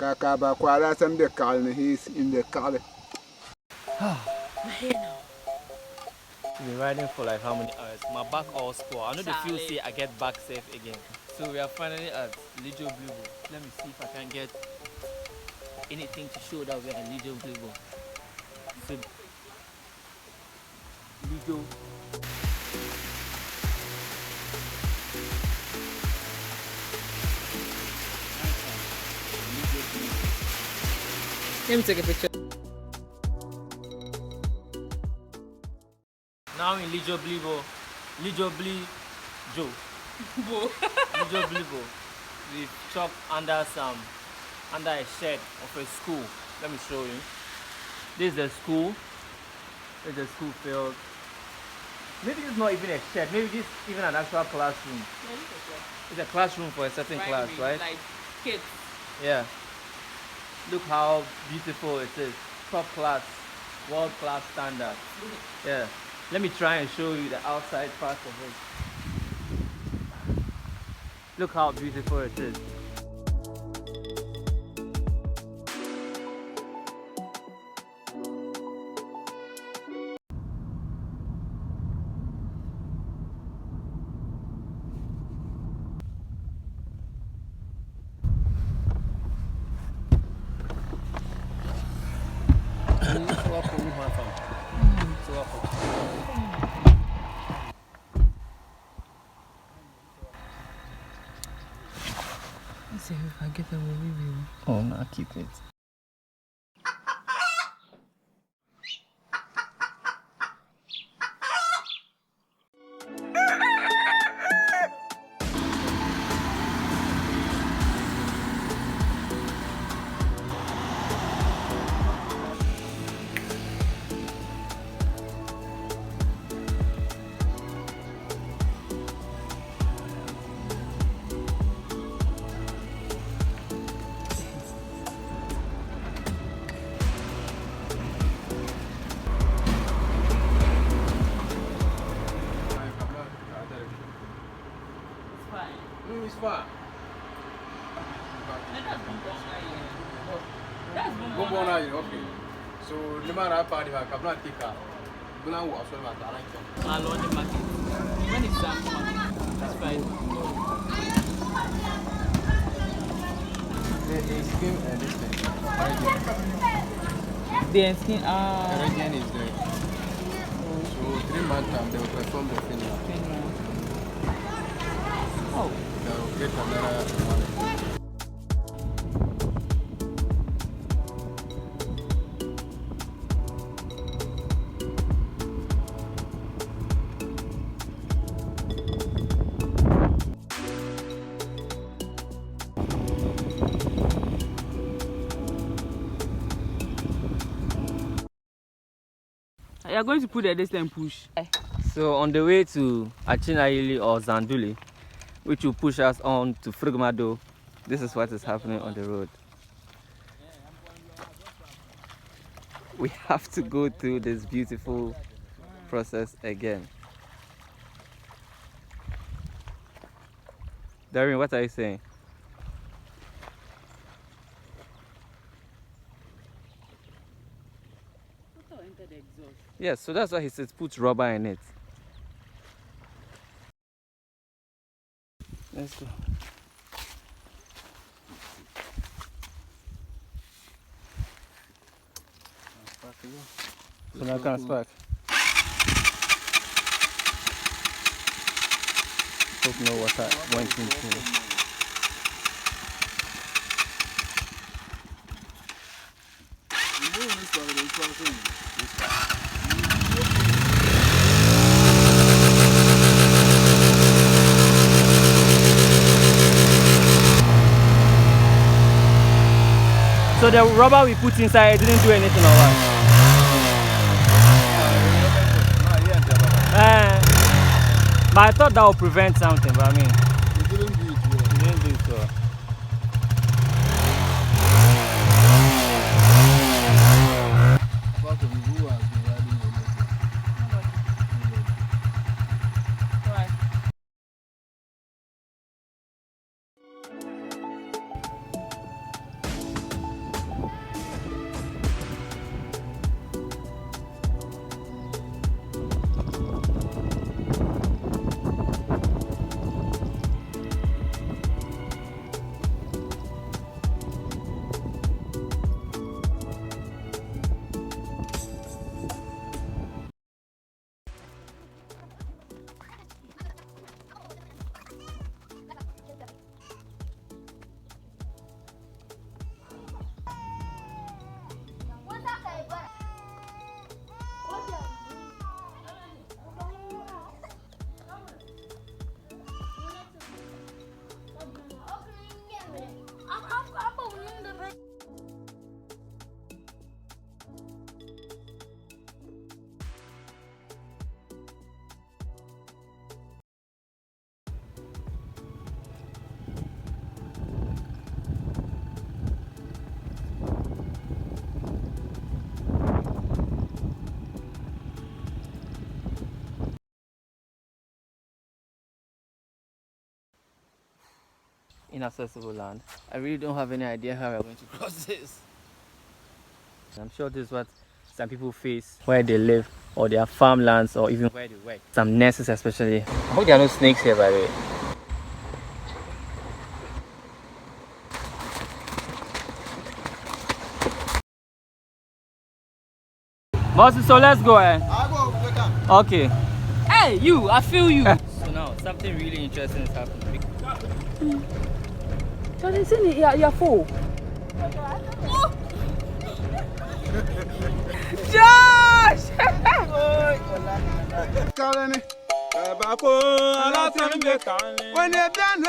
Kakaba Kuala some the car, he's in the car. We've been riding for like how many hours? My back all score. I know the few say I get back safe again. So we are finally at Lijo Blibo. Let me see if I can get anything to show that we're at Lijo Blibo. So Lijo. Let me take a picture. Now in Lijo Blibo. Lijo Blijo. Lijo Blibo. We chopped under a shed of a school. Let me show you. This is the school. This is the school field. Maybe it's not even a shed. Maybe this is even an actual classroom. Yeah, It's a classroom for a certain class, right? Like kids. Yeah. Look how beautiful it is. Top class, world class standard. Yeah. Let me try and show you the outside part of it. Look how beautiful it is. Let's see if I get a review. Oh, no, keep it. It's fine. Okay. So, the man I party, I cannot take her. When it's that's fine. the skin and this thing. The skin, The region is there. So 3 months time they will perform the thing. Oh. They will get another one. You are going to put this and push. So on the way to Achinayili or Zanduli, which will push us on to Frugmado, this is what is happening on the road. We have to go through this beautiful process again. Darren, what are you saying? Yes, so that's why he says put rubber in it. Let's go. So now can I spark? Hope no water went into. So the rubber we put inside didn't do anything or what? But I thought that would prevent something, but I mean, You didn't do it well. it didn't do so. Apart from who has been riding the motor. Right. Inaccessible land. I really don't have any idea how we're going to cross this. I'm sure this is what some people face where they live, or their farmlands, or even where they work. Some nurses especially. I hope there are no snakes here, by the way. Boss, so let's go. Okay. Hey, you! I feel you. So now something really interesting is happening. Johnny, see you're full. Josh! When you're done,